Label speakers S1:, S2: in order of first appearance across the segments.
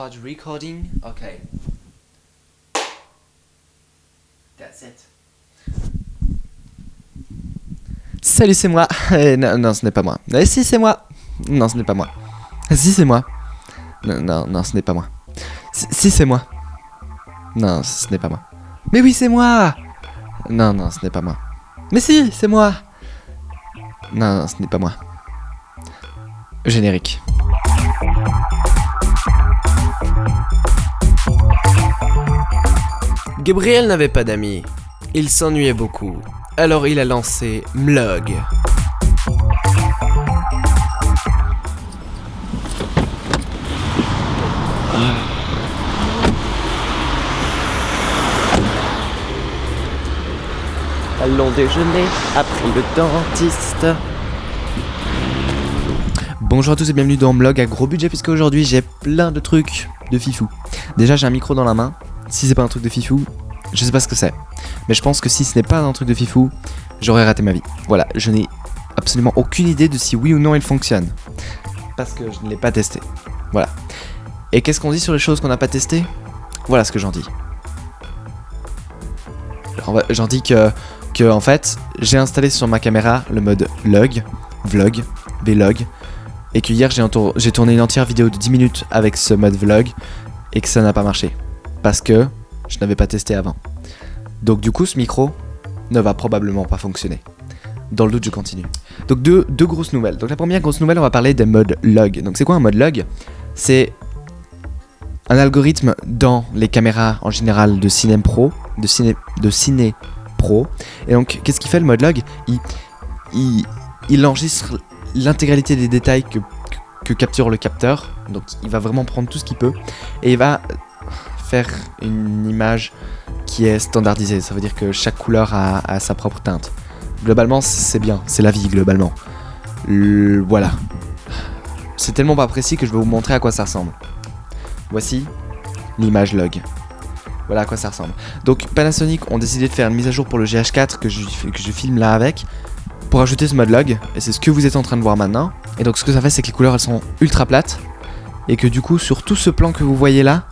S1: Start recording. Okay. That's it. Salut, c'est moi. Non, non, ce n'est pas moi. Si, c'est moi. Non, ce n'est pas moi. Si, c'est moi. Non, non, non, ce n'est pas moi. Si, c'est moi. Non, ce n'est pas moi. Mais oui, c'est moi. Non, non, ce n'est pas moi. Mais si, c'est moi. Non, non, ce n'est pas moi. Générique. Gabriel n'avait pas d'amis. Il s'ennuyait beaucoup. Alors il a lancé Mlog. Allons déjeuner après le dentiste. Bonjour à tous et bienvenue dans Mlog à gros budget, puisque aujourd'hui j'ai plein de trucs de fifou. Déjà j'ai un micro dans la main. Si c'est pas un truc de fifou, je sais pas ce que c'est. Mais je pense que si ce n'est pas un truc de fifou, j'aurais raté ma vie. Voilà, je n'ai absolument aucune idée de si oui ou non il fonctionne. Parce que je ne l'ai pas testé. Voilà. Et qu'est-ce qu'on dit sur les choses qu'on n'a pas testées ? Voilà ce que j'en dis. J'en dis que en fait, j'ai installé sur ma caméra le mode vlog, et que hier j'ai tourné une entière vidéo de 10 minutes avec ce mode vlog, et que ça n'a pas marché. Parce que je n'avais pas testé avant. Donc du coup, ce micro ne va probablement pas fonctionner. Dans le doute, je continue. Donc deux grosses nouvelles. Donc la première grosse nouvelle, on va parler des modes log. Donc c'est quoi un mode log ? C'est un algorithme dans les caméras en général de Ciné Pro. Et donc qu'est-ce qu'il fait le mode log ? Il enregistre l'intégralité des détails que capture le capteur. Donc il va vraiment prendre tout ce qu'il peut. Et il va faire une image qui est standardisée. Ça veut dire que chaque couleur a sa propre teinte. Globalement, c'est bien. C'est la vie, globalement. Voilà. C'est tellement pas précis que je vais vous montrer à quoi ça ressemble. Voici l'image log. Voilà à quoi ça ressemble. Donc, Panasonic ont décidé de faire une mise à jour pour le GH4 que je filme là avec, pour ajouter ce mode log. Et c'est ce que vous êtes en train de voir maintenant. Et donc, ce que ça fait, c'est que les couleurs, elles sont ultra plates. Et que du coup, sur tout ce plan que vous voyez là,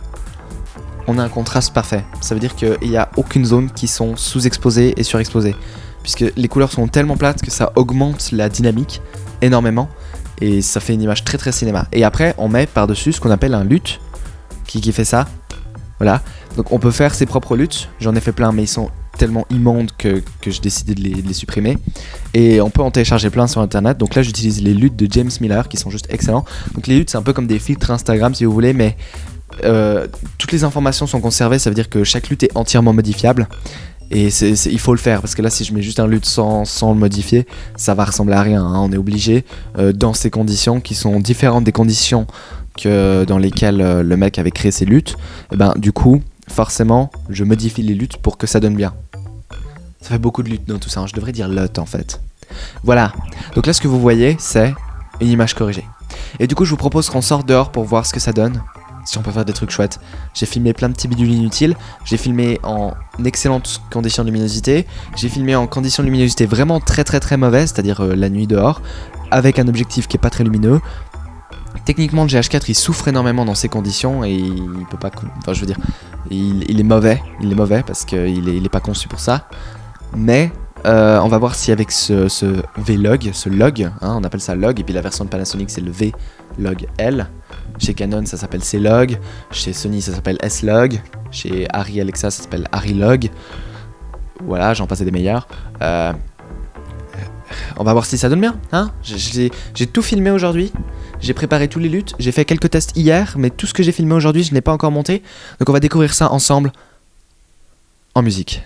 S1: on a un contraste parfait. Ça veut dire qu'il n'y a aucune zone qui sont sous-exposées et surexposées. Puisque les couleurs sont tellement plates que ça augmente la dynamique énormément. Et ça fait une image très très cinéma. Et après, on met par-dessus ce qu'on appelle un LUT qui fait ça. Voilà. Donc on peut faire ses propres LUT. J'en ai fait plein, mais ils sont tellement immondes que j'ai décidé de les supprimer. Et on peut en télécharger plein sur internet. Donc là, j'utilise les LUT de James Miller qui sont juste excellents. Donc les LUT, c'est un peu comme des filtres Instagram si vous voulez, mais toutes les informations sont conservées, ça veut dire que chaque LUT est entièrement modifiable. Et il faut le faire, parce que là si je mets juste un LUT sans le modifier, ça va ressembler à rien, hein. On est obligé, dans ces conditions qui sont différentes des conditions dans lesquelles le mec avait créé ses LUT, et ben du coup, forcément, je modifie les LUT pour que ça donne bien. Ça fait beaucoup de LUT dans tout ça, hein. Je devrais dire LUT en fait. Voilà, donc là ce que vous voyez, c'est une image corrigée. Et du coup, je vous propose qu'on sorte dehors pour voir ce que ça donne. Si on peut faire des trucs chouettes. J'ai filmé plein de petits bidules inutiles. J'ai filmé en excellentes conditions de luminosité. J'ai filmé en conditions de luminosité vraiment très très très mauvaises, c'est-à-dire la nuit dehors, avec un objectif qui est pas très lumineux. Techniquement, le GH4 il souffre énormément dans ces conditions et il peut pas. Enfin, je veux dire, il est mauvais. Il est mauvais parce qu'il est pas conçu pour ça. Mais on va voir si avec ce V-Log, ce log, hein, on appelle ça log, et puis la version de Panasonic c'est le V-Log L. Chez Canon ça s'appelle C-Log, chez Sony ça s'appelle S-Log, chez Arri Alexa ça s'appelle Arri-Log. Voilà, j'en passe des meilleurs. On va voir si ça donne bien, hein. J'ai tout filmé aujourd'hui, j'ai préparé tous les LUT, j'ai fait quelques tests hier, mais tout ce que j'ai filmé aujourd'hui je n'ai pas encore monté. Donc on va découvrir ça ensemble en musique.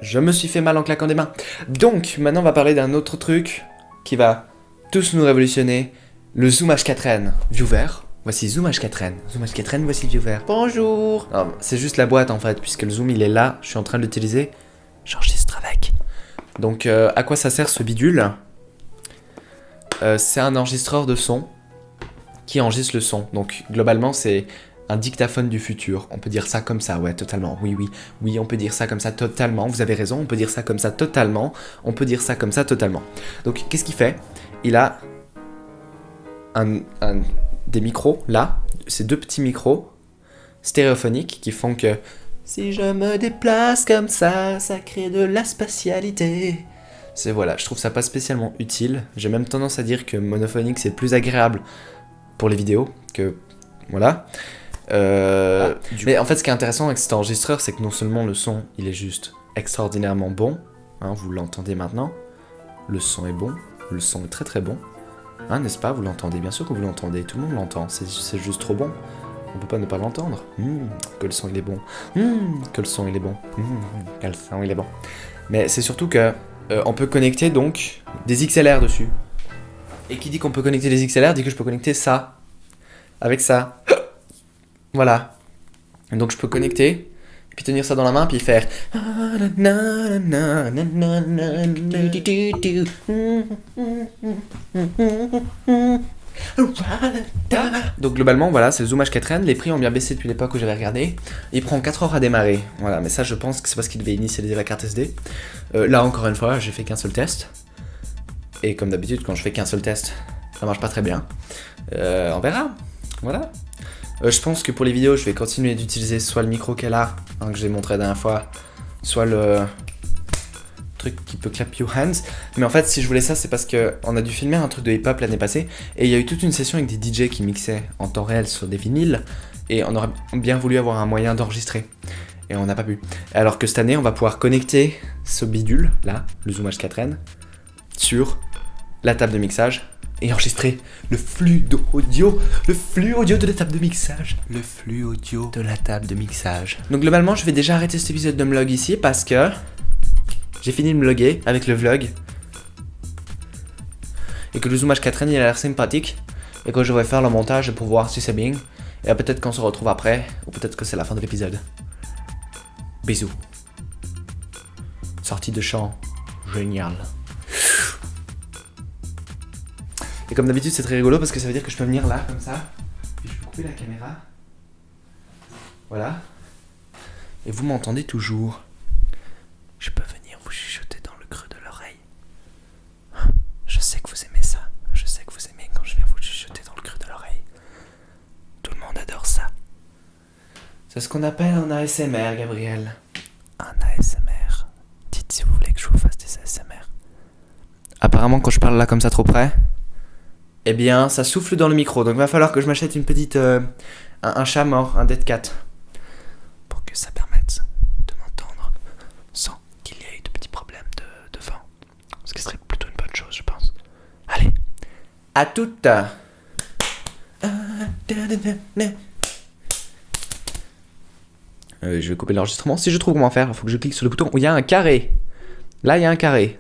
S1: Je me suis fait mal en claquant des mains. Donc, maintenant, on va parler d'un autre truc qui va tous nous révolutionner. Le Zoom H4n. Viewer. Voici Zoom H4n. Zoom H4n, voici Viewer. Bonjour. C'est juste la boîte, en fait, puisque le Zoom, il est là. Je suis en train de l'utiliser. J'enregistre avec. Donc, à quoi ça sert ce bidule? C'est un enregistreur de son qui enregistre le son. Donc, globalement, c'est un dictaphone du futur. On peut dire ça comme ça, ouais, totalement. Oui, on peut dire ça comme ça totalement. Vous avez raison, on peut dire ça comme ça totalement. On peut dire ça comme ça totalement. Donc, qu'est-ce qu'il fait? Il a des micros, là. Ces deux petits micros stéréophoniques qui font que si je me déplace comme ça, ça crée de la spatialité. C'est voilà, je trouve ça pas spécialement utile. J'ai même tendance à dire que monophonique, c'est plus agréable pour les vidéos que... Voilà. Mais en fait, ce qui est intéressant avec cet enregistreur, c'est que non seulement le son, il est juste extraordinairement bon, hein, vous l'entendez maintenant, le son est bon, le son est très très bon, hein, n'est-ce pas? Vous l'entendez, bien sûr que vous l'entendez, tout le monde l'entend, c'est juste trop bon, on peut pas ne pas l'entendre. Que le son il est bon, que le son il est bon, que le son il est bon. Mais c'est surtout que on peut connecter donc des XLR dessus. Et qui dit qu'on peut connecter des XLR dit que je peux connecter ça avec ça. Voilà. Donc je peux connecter, puis tenir ça dans la main, puis faire... Donc globalement, voilà, c'est le Zoom H4n. Les prix ont bien baissé depuis l'époque où j'avais regardé. Il prend 4 heures à démarrer. Voilà, mais ça, je pense que c'est parce qu'il devait initialiser la carte SD. Là, encore une fois, j'ai fait qu'un seul test. Et comme d'habitude, quand je fais qu'un seul test, ça marche pas très bien. On verra. Voilà. Je pense que pour les vidéos, je vais continuer d'utiliser soit le micro qu'elle a, hein, que j'ai montré la dernière fois, soit le truc qui peut clap your hands. Mais en fait, si je voulais ça, c'est parce qu'on a dû filmer un truc de hip-hop l'année passée, et il y a eu toute une session avec des DJ qui mixaient en temps réel sur des vinyles, et on aurait bien voulu avoir un moyen d'enregistrer, et on n'a pas pu. Alors que cette année, on va pouvoir connecter ce bidule, là, le Zoom H4n, sur la table de mixage, et enregistrer le flux audio de la table de mixage. Le flux audio de la table de mixage. Donc globalement, je vais déjà arrêter cet épisode de vlog ici parce que j'ai fini de me vlogger avec le vlog. Et que le Zoom H4n il a l'air sympathique. Et que je vais faire le montage pour voir si c'est bien. Et peut-être qu'on se retrouve après, ou peut-être que c'est la fin de l'épisode. Bisous. Sortie de chant. Génial. Et comme d'habitude, c'est très rigolo parce que ça veut dire que je peux venir là, comme ça. Puis je peux couper la caméra. Voilà. Et vous m'entendez toujours. Je peux venir vous chuchoter dans le creux de l'oreille. Je sais que vous aimez ça. Je sais que vous aimez quand je viens vous chuchoter dans le creux de l'oreille. Tout le monde adore ça. C'est ce qu'on appelle un ASMR, Gabriel. Un ASMR. Dites si vous voulez que je vous fasse des ASMR. Apparemment, quand je parle là comme ça trop près... Eh bien, ça souffle dans le micro, donc il va falloir que je m'achète une petite... un chat mort, un dead cat. Pour que ça permette de m'entendre sans qu'il y ait de petits problèmes de vent. Ce qui serait plutôt une bonne chose, je pense. Allez, à toutes. Je vais couper l'enregistrement. Si je trouve comment faire, il faut que je clique sur le bouton où il y a un carré. Là, il y a un carré.